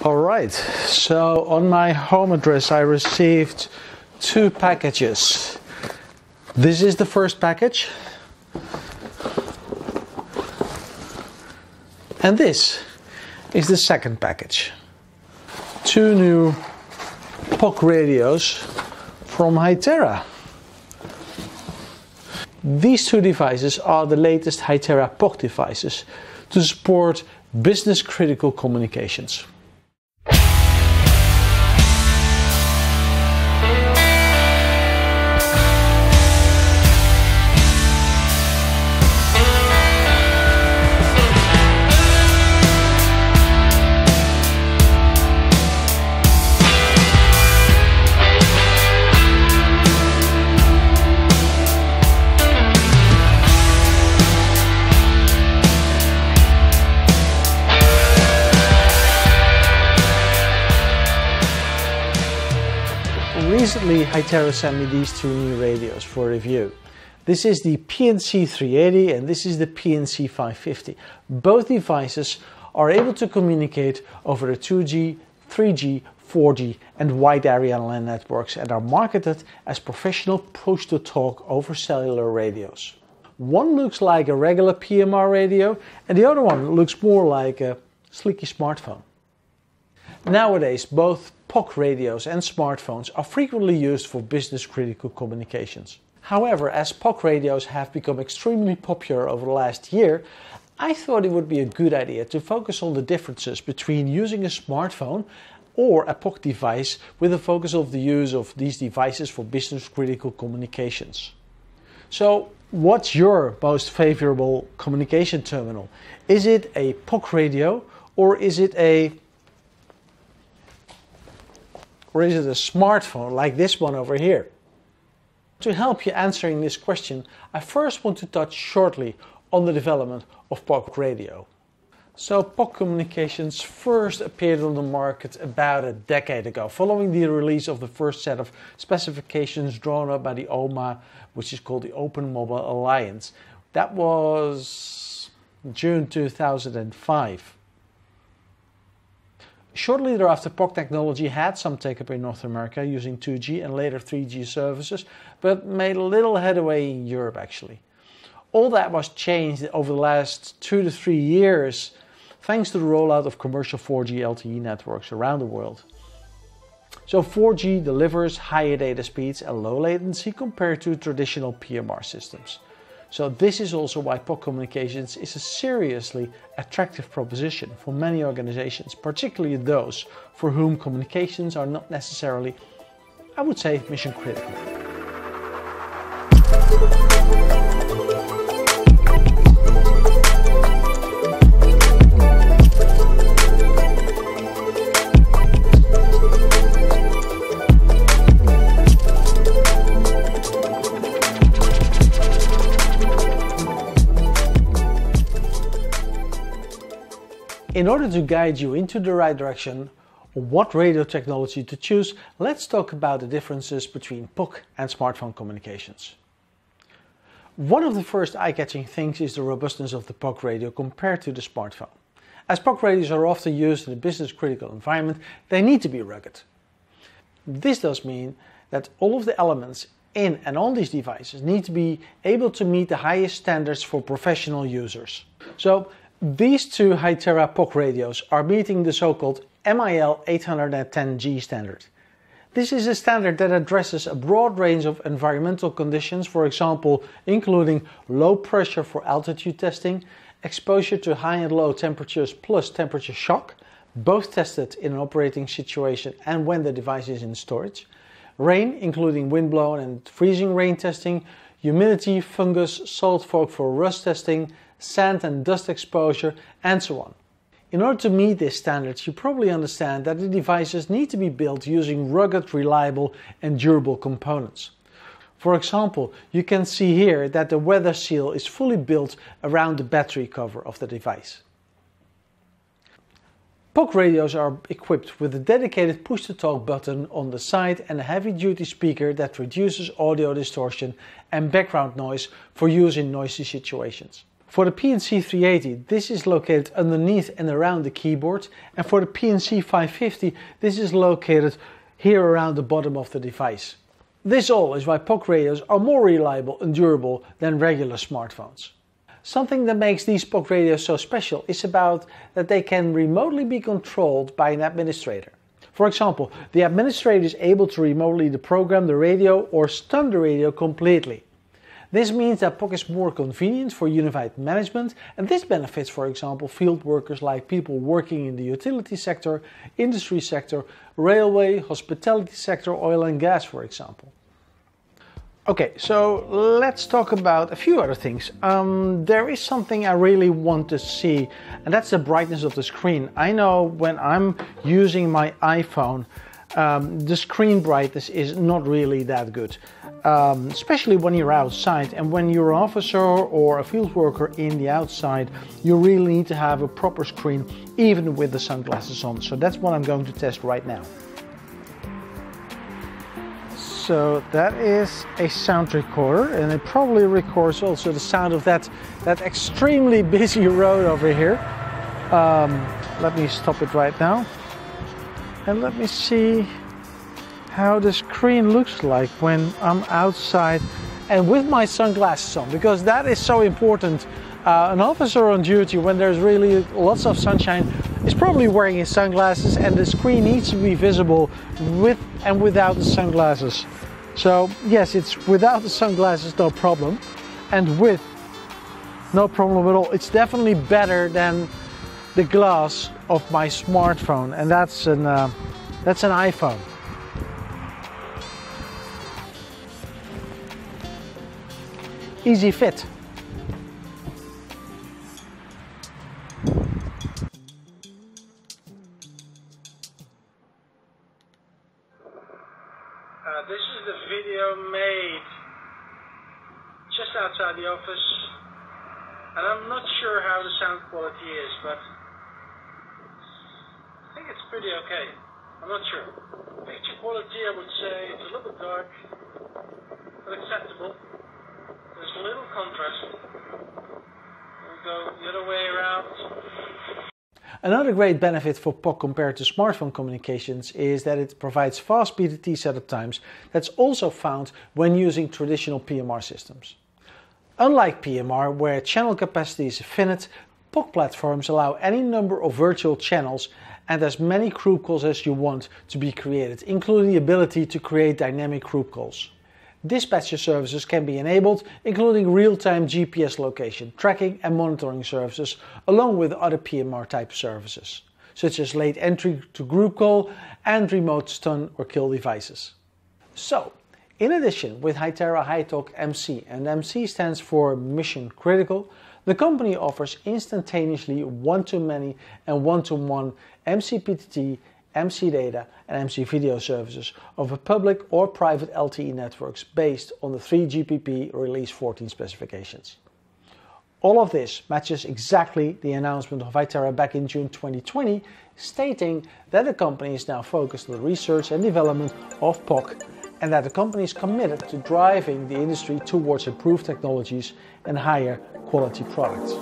Alright, so on my home address I received 2 packages. This is the first package. And this is the second package. 2 new PoC radios from Hytera. These 2 devices are the latest Hytera PoC devices to support business critical communications. Recently, Hytera sent me these 2 new radios for review. This is the PNC380 and this is the PNC550. Both devices are able to communicate over the 2G, 3G, 4G and wide area LAN networks and are marketed as professional push-to-talk over cellular radios. One looks like a regular PMR radio and the other one looks more like a sleeky smartphone. Nowadays, both PoC radios and smartphones are frequently used for business critical communications. However, as PoC radios have become extremely popular over the last year, I thought it would be a good idea to focus on the differences between using a smartphone or a PoC device with a focus of the use of these devices for business critical communications. So, what's your most favorable communication terminal? Is it a PoC radio or is it a smartphone like this one over here? To help you answering this question, I first want to touch shortly on the development of PoC radio. So PoC communications first appeared on the market about a decade ago, following the release of the first set of specifications drawn up by the OMA, which is called the Open Mobile Alliance. That was June 2005. Shortly thereafter, PoC technology had some take-up in North America using 2G and later 3G services, but made little headway in Europe actually. All that was changed over the last 2 to 3 years thanks to the rollout of commercial 4G LTE networks around the world. So 4G delivers higher data speeds and low latency compared to traditional PMR systems. So this is also why PoC communications is a seriously attractive proposition for many organizations, particularly those for whom communications are not necessarily, I would say, mission critical. In order to guide you into the right direction on what radio technology to choose, let's talk about the differences between PoC and smartphone communications. One of the first eye-catching things is the robustness of the PoC radio compared to the smartphone. As PoC radios are often used in a business-critical environment, they need to be rugged. This does mean that all of the elements in and on these devices need to be able to meet the highest standards for professional users. So, these 2 Hytera PoC radios are meeting the so-called MIL 810G standard. This is a standard that addresses a broad range of environmental conditions, for example, including low pressure for altitude testing, exposure to high and low temperatures plus temperature shock, both tested in an operating situation and when the device is in storage, rain, including windblown and freezing rain testing, humidity, fungus, salt fog for rust testing, sand and dust exposure, and so on. In order to meet these standards, you probably understand that the devices need to be built using rugged, reliable and durable components. For example, you can see here that the weather seal is fully built around the battery cover of the device. PoC radios are equipped with a dedicated push-to-talk button on the side and a heavy-duty speaker that reduces audio distortion and background noise for use in noisy situations. For the PNC 380, this is located underneath and around the keyboard, and for the PNC 550, this is located here around the bottom of the device. This all is why PoC radios are more reliable and durable than regular smartphones. Something that makes these PoC radios so special is about that they can remotely be controlled by an administrator. For example, the administrator is able to remotely deprogram the radio or stun the radio completely. This means that PoC is more convenient for unified management, and this benefits, for example, field workers like people working in the utility sector, industry sector, railway, hospitality sector, oil and gas, for example. Okay, so let's talk about a few other things. There is something I really want to see, and that's the brightness of the screen. I know when I'm using my iPhone, the screen brightness is not really that good. Especially when you're outside, and when you're an officer or a field worker in the outside, you really need to have a proper screen even with the sunglasses on. So that's what I'm going to test right now. So that is a sound recorder, and it probably records also the sound of that extremely busy road over here. Let me stop it right now, and let me see how the screen looks like when I'm outside and with my sunglasses on, because that is so important. An officer on duty, when there's really lots of sunshine, is probably wearing his sunglasses, and the screen needs to be visible with and without the sunglasses. So yes, it's without the sunglasses, no problem, and with, no problem at all. It's definitely better than the glass of my smartphone, and that's an iPhone. Easy fit. This is the video made just outside the office, and I'm not sure how the sound quality is, but I think it's pretty okay. I'm not sure. Picture quality, I would say it's a little bit dark, but acceptable. There's a little contrast. We'll go the other way around. Another great benefit for PoC compared to smartphone communications is that it provides fast PTT setup times that's also found when using traditional PMR systems. Unlike PMR, where channel capacity is finite, PoC platforms allow any number of virtual channels and as many group calls as you want to be created, including the ability to create dynamic group calls. Dispatcher services can be enabled, including real-time GPS location, tracking and monitoring services, along with other PMR type services, such as late entry to group call and remote stun or kill devices. So, in addition, with Hytera HyTalk MC, and MC stands for Mission Critical, the company offers instantaneously one-to-many and one-to-one MCPTT, MC data and MC video services over public or private LTE networks based on the 3GPP Release 14 specifications. All of this matches exactly the announcement of Hytera back in June 2020, stating that the company is now focused on the research and development of PoC, and that the company is committed to driving the industry towards improved technologies and higher quality products.